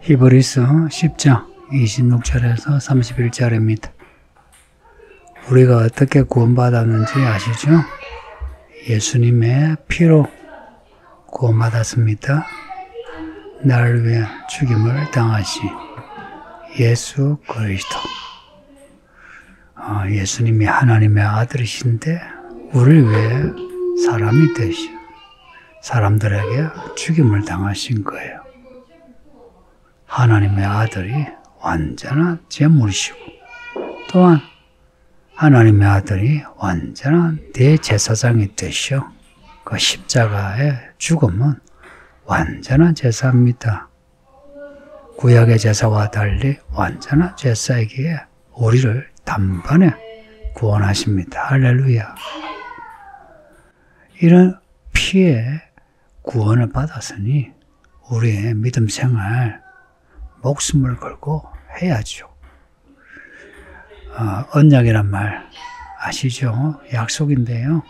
히브리서 10장 26절에서 31절입니다. 우리가 어떻게 구원받았는지 아시죠? 예수님의 피로 구원받았습니다. 나를 위해 죽임을 당하신 예수 그리스도. 예수님이 하나님의 아들이신데 우리를 위해 사람이 되셔 사람들에게 죽임을 당하신 거예요. 하나님의 아들이 완전한 제물이시고 또한 하나님의 아들이 완전한 대제사장이 되셔 그 십자가의 죽음은 완전한 제사입니다. 구약의 제사와 달리 완전한 제사이기에 우리를 단번에 구원하십니다. 할렐루야. 이런 피에 구원을 받았으니 우리의 믿음 생활 목숨을 걸고 해야죠. 언약이란 말 아시죠? 약속인데요.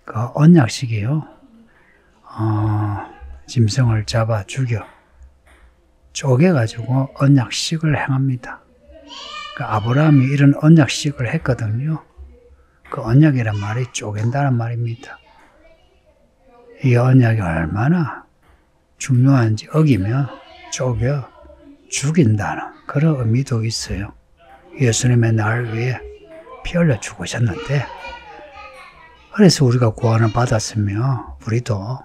그 언약식이요. 짐승을 잡아 죽여 쪼개가지고 언약식을 행합니다. 그 아브라함이 이런 언약식을 했거든요. 그 언약이란 말이 쪼갠다는 말입니다. 이 언약이 얼마나 중요한지 어기면 쪼개 죽인다는 그런 의미도 있어요. 예수님의 나를 위해 피 흘려 죽으셨는데 그래서 우리가 구원을 받았으면 우리도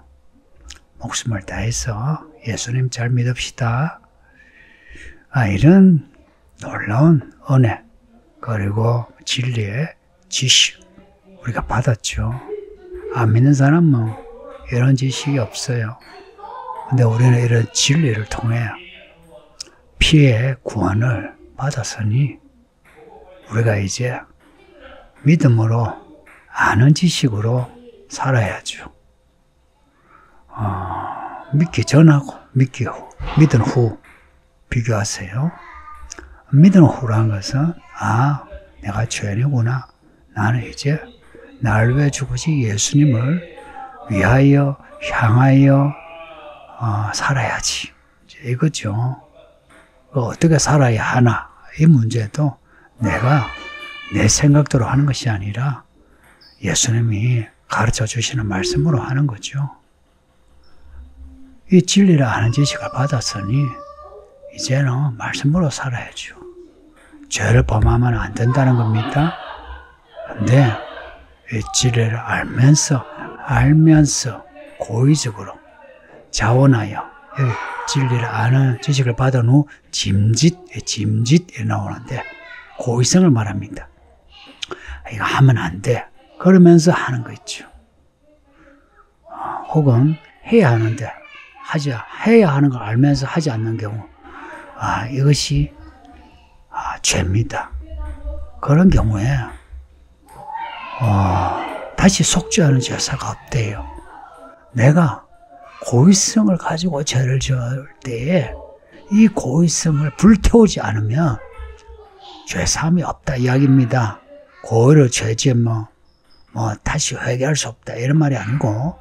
목숨을 다해서 예수님 잘 믿읍시다. 이런 놀라운 은혜 그리고 진리의 지식 우리가 받았죠. 안 믿는 사람은 이런 지식이 없어요. 근데 우리는 이런 진리를 통해 피의 구원을 받았으니 우리가 이제 믿음으로 아는 지식으로 살아야죠. 믿기 전하고 믿기 후, 믿은 후 비교하세요. 믿은 후란 것은 내가 죄인이구나. 나는 이제 나를 위해 죽으신 예수님을 위하여 향하여 살아야지. 이거죠. 어떻게 살아야 하나 이 문제도 내가 내 생각대로 하는 것이 아니라 예수님이 가르쳐 주시는 말씀으로 하는 거죠. 이 진리를 아는 지식을 받았으니 이제는 말씀으로 살아야죠. 죄를 범하면 안 된다는 겁니다. 근데 이 진리를 알면서 고의적으로 자원하여 진리를 아는 지식을 받은 후 짐짓에 나오는데 고의성을 말합니다. 이거 하면 안 돼. 그러면서 하는 거 있죠. 혹은 해야 하는데 해야 하는 걸 알면서 하지 않는 경우 이것이 죄입니다. 그런 경우에 다시 속죄하는 제사가 없대요. 내가 고의성을 가지고 죄를 지을 때에 이 고의성을 불태우지 않으면 죄사함이 없다 이야기입니다. 고의로 죄지으면 다시 회개할 수 없다 이런 말이 아니고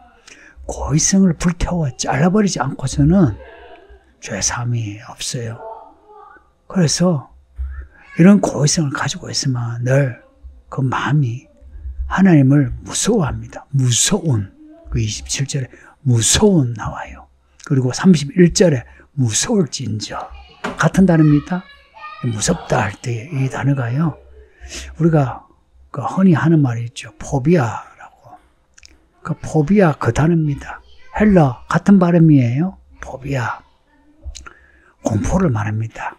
고의성을 불태워 잘라버리지 않고서는 죄사함이 없어요. 그래서 이런 고의성을 가지고 있으면 늘 그 마음이 하나님을 무서워합니다. 무서운 그 27절에 무서운 나와요. 그리고 31절에 무서울진저 같은 단어입니다. 무섭다 할 때 이 단어가요. 우리가 그 흔히 하는 말이 있죠. 포비아라고. 그 포비아 그 단어입니다. 헬라 같은 발음이에요. 포비아. 공포를 말합니다.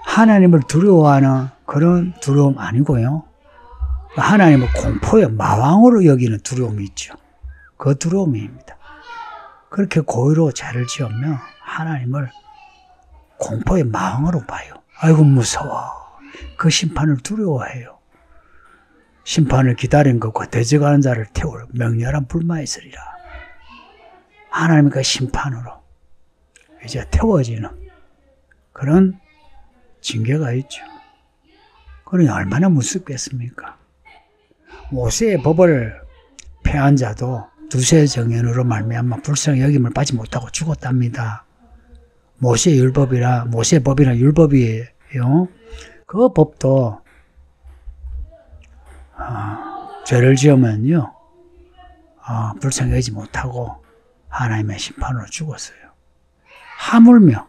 하나님을 두려워하는 그런 두려움 아니고요. 하나님을 공포의 마왕으로 여기는 두려움이 있죠. 그 두려움입니다. 그렇게 고의로 죄를 지으면 하나님을 공포의 마왕으로 봐요. 아이고 무서워. 그 심판을 두려워해요. 심판을 기다린 것과 대적하는 자를 태울 맹렬한 불마에 있으리라. 하나님의 그 심판으로 이제 태워지는 그런 징계가 있죠. 그러니 얼마나 무섭겠습니까? 모세의 법을 폐한 자도 두세 정연으로 말미암아 불쌍히 여김을 받지 못하고 죽었답니다. 모세의 법이나 율법이에요. 그 법도 죄를 지으면요, 불쌍히 여기지 못하고 하나님의 심판으로 죽었어요. 하물며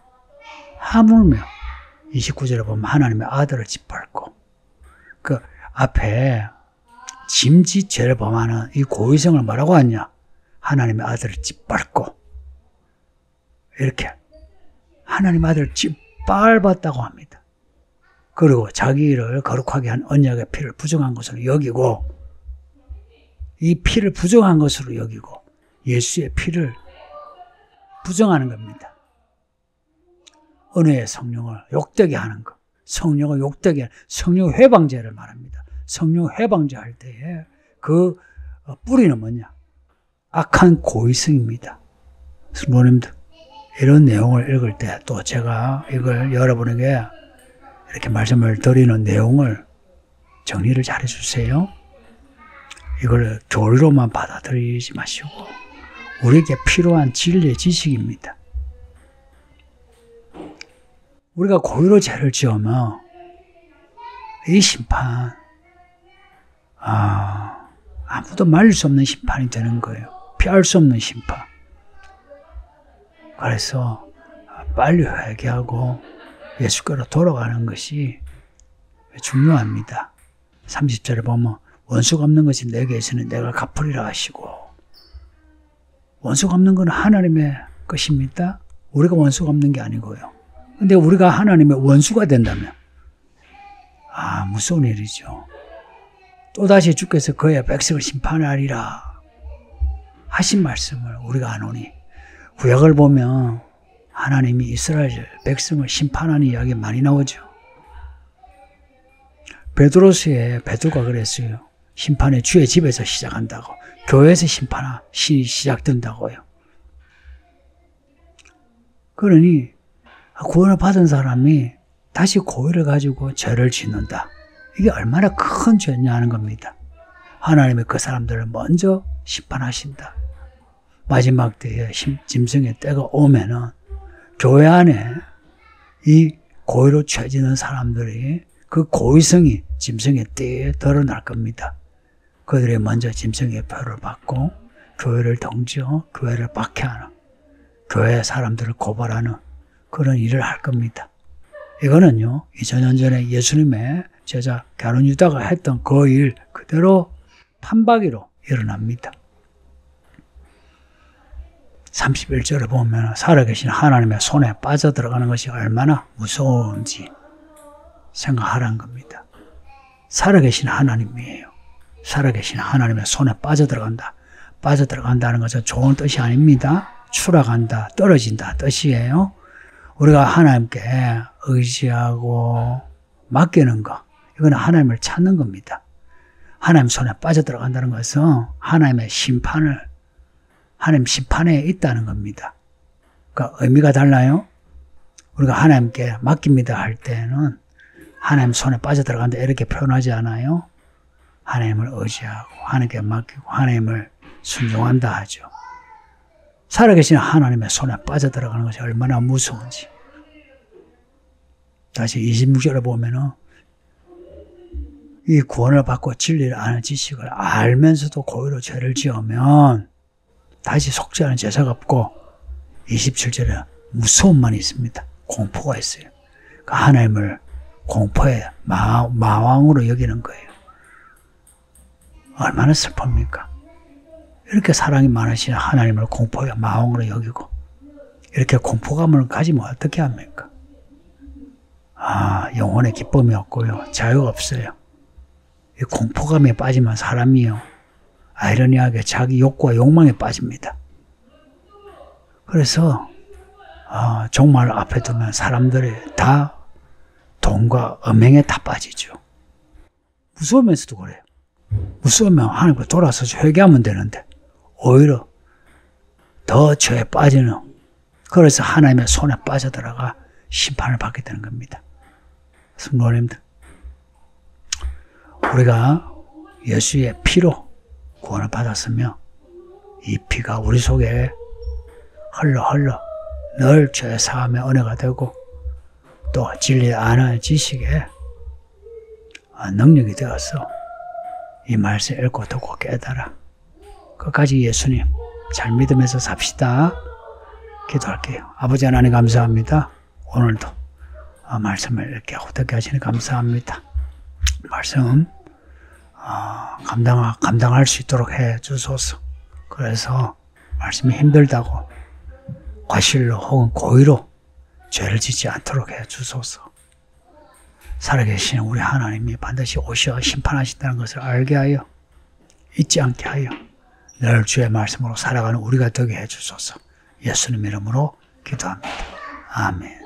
29절에 보면 하나님의 아들을 짓밟고, 그 앞에 짐짓 죄를 범하는 이 고의성을 뭐라고 하냐? 하나님의 아들을 짓밟고, 이렇게 하나님 아들을 짓밟았다고 합니다. 그리고 자기를 거룩하게 한 언약의 피를 부정한 것으로 여기고, 이 피를 부정한 것으로 여기고 예수의 피를 부정하는 겁니다. 은혜의 성령을 욕되게 하는 것, 성령을 욕되게 하는 성령 회방제를 말합니다. 성령 회방제 할 때에 그 뿌리는 뭐냐? 악한 고의성입니다. 성도님들, 이런 내용을 읽을 때 또 제가 이걸 여러분에게 이렇게 말씀을 드리는 내용을 정리를 잘 해주세요. 이걸 교리로만 받아들이지 마시고 우리에게 필요한 진리의 지식입니다. 우리가 고의로 죄를 지으면 이 심판, 아무도 말릴 수 없는 심판이 되는 거예요. 피할 수 없는 심판. 그래서 빨리 회개하고 예수께로 돌아가는 것이 중요합니다. 30절에 보면 원수가 없는 것이 내게 있으니 내가 갚으리라 하시고, 원수가 없는 건 하나님의 것입니다. 우리가 원수가 없는 게 아니고요. 근데 우리가 하나님의 원수가 된다면 무서운 일이죠. 또다시 주께서 그의 백성을 심판하리라 하신 말씀을 우리가 안 오니, 구약을 보면 하나님이 이스라엘 백성을 심판하는 이야기 많이 나오죠. 베드로서에 베드로가 그랬어요. 심판의 주의 집에서 시작한다고. 교회에서 심판이 시작된다고요. 그러니 구원을 받은 사람이 다시 고의를 가지고 죄를 짓는다. 이게 얼마나 큰 죄냐 하는 겁니다. 하나님이 그 사람들을 먼저 심판하신다. 마지막 때에 짐승의 때가 오면은 교회 안에 이 고의로 죄 짓는 사람들이 그 고의성이 짐승의 때에 드러날 겁니다. 그들이 먼저 짐승의 표를 받고 교회를 등지어 교회를 박해하는, 교회 사람들을 고발하는 그런 일을 할 겁니다. 이거는요, 2000년 전에 예수님의 제자 가룟 유다가 했던 그 일 그대로 판박이로 일어납니다. 31절에 보면 살아계신 하나님의 손에 빠져들어가는 것이 얼마나 무서운지 생각하라는 겁니다. 살아계신 하나님이에요. 살아계신 하나님의 손에 빠져들어간다. 빠져들어간다는 것은 좋은 뜻이 아닙니다. 추락한다, 떨어진다 뜻이에요. 우리가 하나님께 의지하고 맡기는 것, 이건 하나님을 찾는 겁니다. 하나님 손에 빠져들어간다는 것은 하나님의 하나님 심판에 있다는 겁니다. 그러니까 의미가 달라요. 우리가 하나님께 맡깁니다 할 때는 하나님 손에 빠져들어간다 이렇게 표현하지 않아요. 하나님을 의지하고 하나님께 맡기고 하나님을 순종한다 하죠. 살아계신 하나님의 손에 빠져들어가는 것이 얼마나 무서운지. 다시 26절에 보면은 이 구원을 받고 진리를 아는 지식을 알면서도 고의로 죄를 지으면 다시 속죄하는 제사가 없고, 27절에 무서움만 있습니다. 공포가 있어요. 그러니까 하나님을 공포의 마왕으로 여기는 거예요. 얼마나 슬픕니까? 이렇게 사랑이 많으신 하나님을 공포의 마왕으로 여기고 이렇게 공포감을 가지면 어떻게 합니까? 영혼의 기쁨이 없고요, 자유가 없어요. 이 공포감에 빠지면 사람이요, 아이러니하게 자기 욕구와 욕망에 빠집니다. 그래서 정말 앞에 두면 사람들이 다 돈과 음행에 다 빠지죠. 무서우면서도 그래요. 무서우면 하나님께 돌아서서 회개하면 되는데 오히려 더 죄에 빠지는, 그래서 하나님의 손에 빠져들어가 심판을 받게 되는 겁니다. 성도님들, 우리가 예수의 피로 구원을 받았으며 이 피가 우리 속에 흘러 늘 죄 사함의 은혜가 되고 또 진리를 아는 지식에 능력이 되어서 이 말씀 읽고 듣고 깨달아 끝까지 예수님 잘 믿으면서 삽시다. 기도할게요. 아버지 하나님 감사합니다. 오늘도 말씀을 이렇게 듣게 하시니 감사합니다. 말씀 감당할 수 있도록 해 주소서. 그래서 말씀이 힘들다고 과실로 혹은 고의로 죄를 짓지 않도록 해 주소서. 살아계신 우리 하나님이 반드시 오셔 심판하신다는 것을 알게 하여 잊지 않게 하여 늘 주의 말씀으로 살아가는 우리가 되게 해 주소서. 예수님 이름으로 기도합니다. 아멘.